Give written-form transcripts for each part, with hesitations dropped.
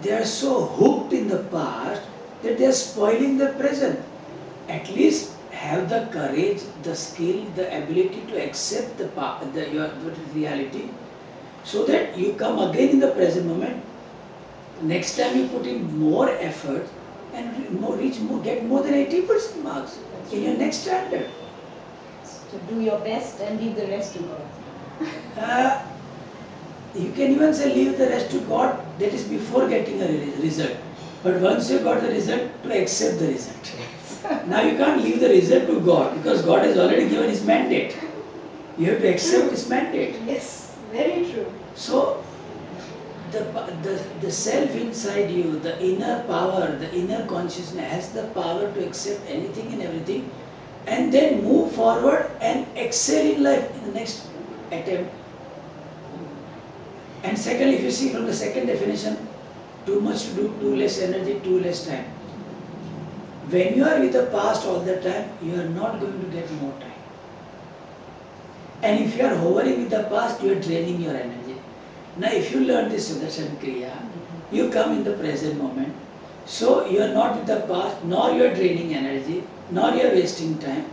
they are so hooked in the past that they are spoiling the present. At least have the courage, the skill, the ability to accept your reality, so that you come again in the present moment. Next time you put in more effort and get more than 80% marks in your next standard. So do your best and leave the rest to God. Uh, you can even say leave the rest to God, that is before getting a result. But once you got the result, to accept the result. Now you can't leave the result to God, because God has already given His mandate. You have to accept His mandate. Yes, very true. So the self inside you, the inner power, the inner consciousness has the power to accept anything and everything, and then move forward and excel in life in the next attempt. And second, if you see from the second definition, too much to do, too less energy, too less time. When you are with the past all the time, you are not going to get more time. And if you are hovering with the past, you are draining your energy. Now, if you learn this Sudarshan Kriya, you come in the present moment. So, you are not with the past, nor you are draining energy, nor you are wasting time.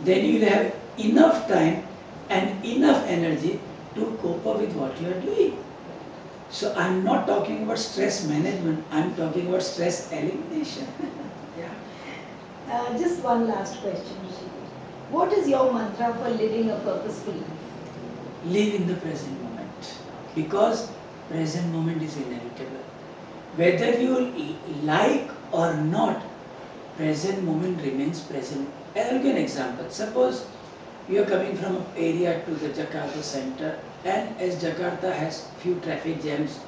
Then you will have enough time and enough energy to cope up with what you are doing. So, I am not talking about stress management, I am talking about stress elimination. Yeah. Just one last question, Rishi. What is your mantra for living a purposeful life? Live in the present moment, because present moment is inevitable. Whether you like or not, present moment remains present. I'll give an example. Suppose you are coming from an area to the Jakarta center, and as Jakarta has few traffic jams,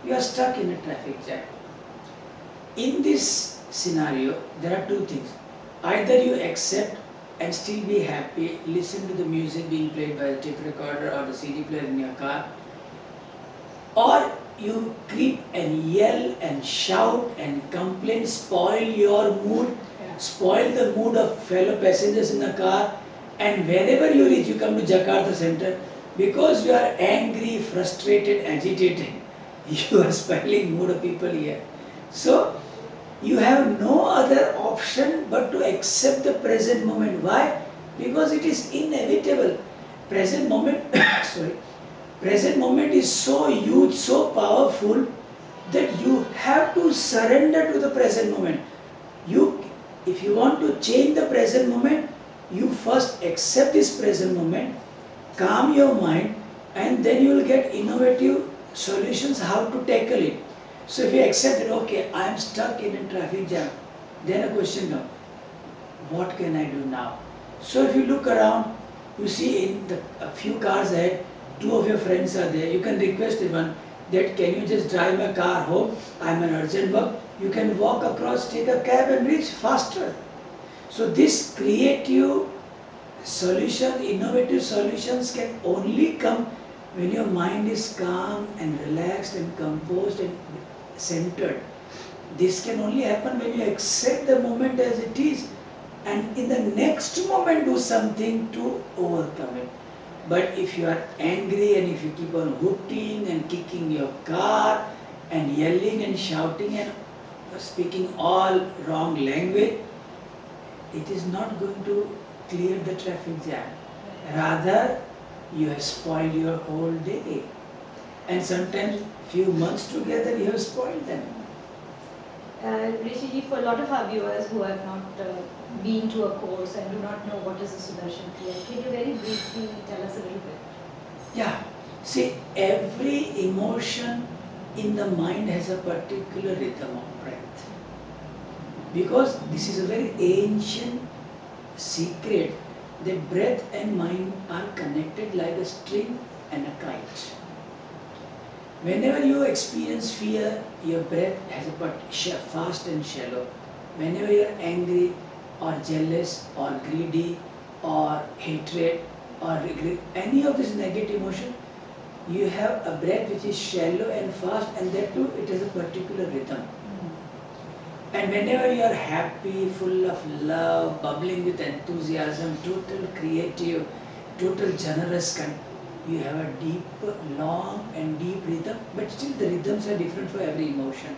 you are stuck in a traffic jam. In this scenario, there are two things. Either you accept and still be happy, listen to the music being played by the tape recorder or the CD player in your car, or you creep and yell and shout and complain, spoil your mood, spoil the mood of fellow passengers in the car, and wherever you reach, you come to Jakarta center, because you are angry, frustrated, agitated, you are spoiling mood of people here. So, you have no other option but to accept the present moment. Why? Because it is inevitable. Present moment, sorry, present moment is so huge, so powerful, that you have to surrender to the present moment. If you want to change the present moment, you first accept this present moment, calm your mind, and then you will get innovative solutions how to tackle it. So if you accept that, okay, I am stuck in a traffic jam, then a question comes, what can I do now? So if you look around, you see a few cars ahead, two of your friends are there, you can request one that can you just drive my car home, I am an urgent work, you can walk across, take a cab and reach faster. So this creative solution, innovative solutions can only come when your mind is calm and relaxed and composed and centered. This can only happen when you accept the moment as it is, and in the next moment do something to overcome it. But if you are angry and if you keep on hooting and kicking your car and yelling and shouting and speaking all wrong language, it is not going to clear the traffic jam. Rather, you have spoiled your whole day. And sometimes few months together you have spoiled them. Rishi ji, for a lot of our viewers who have not been to a course and do not know what is the Sudarshan Kriya, can you very briefly tell us a little bit? Yeah. See, every emotion in the mind has a particular rhythm of breath. Because this is a very ancient secret that breath and mind are connected like a string and a kite. Whenever you experience fear, your breath has a fast and shallow. Whenever you are angry or jealous or greedy or hatred or regret, any of this negative emotion, you have a breath which is shallow and fast, and that too it has a particular rhythm. And whenever you are happy, full of love, bubbling with enthusiasm, total creative, total generous kind, you have a deep, long and deep rhythm, but still the rhythms are different for every emotion.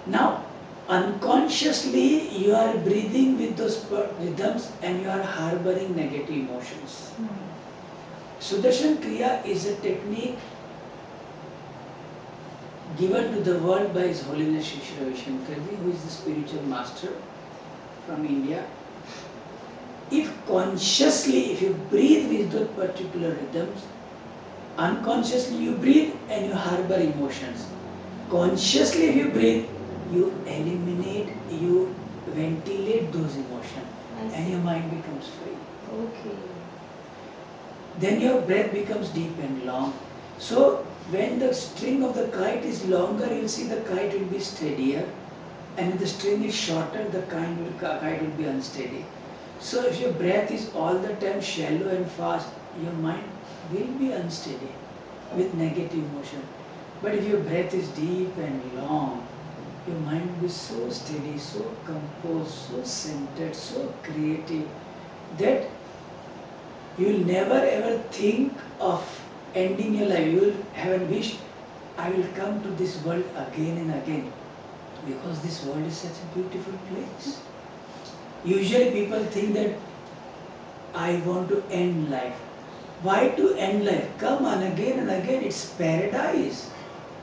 Now, unconsciously you are breathing with those rhythms and you are harboring negative emotions. Sudarshan Kriya is a technique given to the world by His Holiness Shri Shri Ravi Shankarji, who is the spiritual master from India. If consciously, if you breathe with those particular rhythms, unconsciously you breathe and you harbor emotions. Consciously if you breathe, you eliminate, you ventilate those emotions and your mind becomes free. Okay. Then your breath becomes deep and long. So when the string of the kite is longer, you'll see the kite will be steadier, and if the string is shorter, the kite will be unsteady. So if your breath is all the time shallow and fast, your mind will be unsteady with negative emotion. But if your breath is deep and long, your mind will be so steady, so composed, so centered, so creative that you will never ever think of ending your life. You will have a wish, I will come to this world again and again because this world is such a beautiful place. Usually people think that I want to end life. Why to end life? Come on again and again, it's paradise.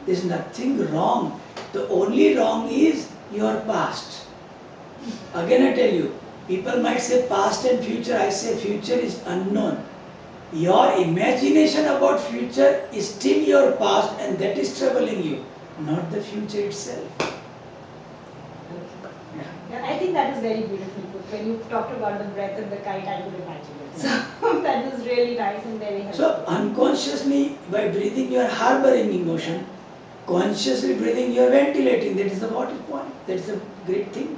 There's nothing wrong. The only wrong is your past. Again I tell you, people might say past and future, I say future is unknown. Your imagination about future is still your past and that is troubling you, not the future itself. Yeah. Yeah, I think that is very beautifully put. When you talked about the breath and the kite, I could imagine it. So that was really nice and very helpful. So unconsciously by breathing you are harboring emotion, consciously breathing you are ventilating. That is the water point. That is a great thing.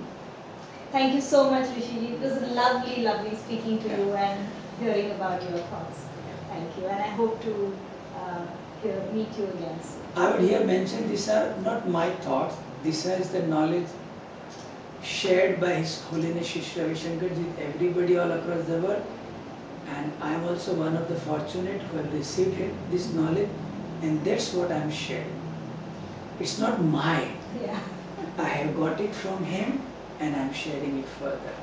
Thank you so much, Rishiji. It was lovely, lovely speaking to Yeah. you and hearing about your thoughts. Thank you, and I hope to meet you again soon. I would here mention these are not my thoughts. This is the knowledge shared by His Holiness Shri Shri Ravi Shankarji with everybody all across the world. And I am also one of the fortunate who have received this knowledge, and that's what I am sharing. It's not mine. Yeah. I have got it from him and I am sharing it further.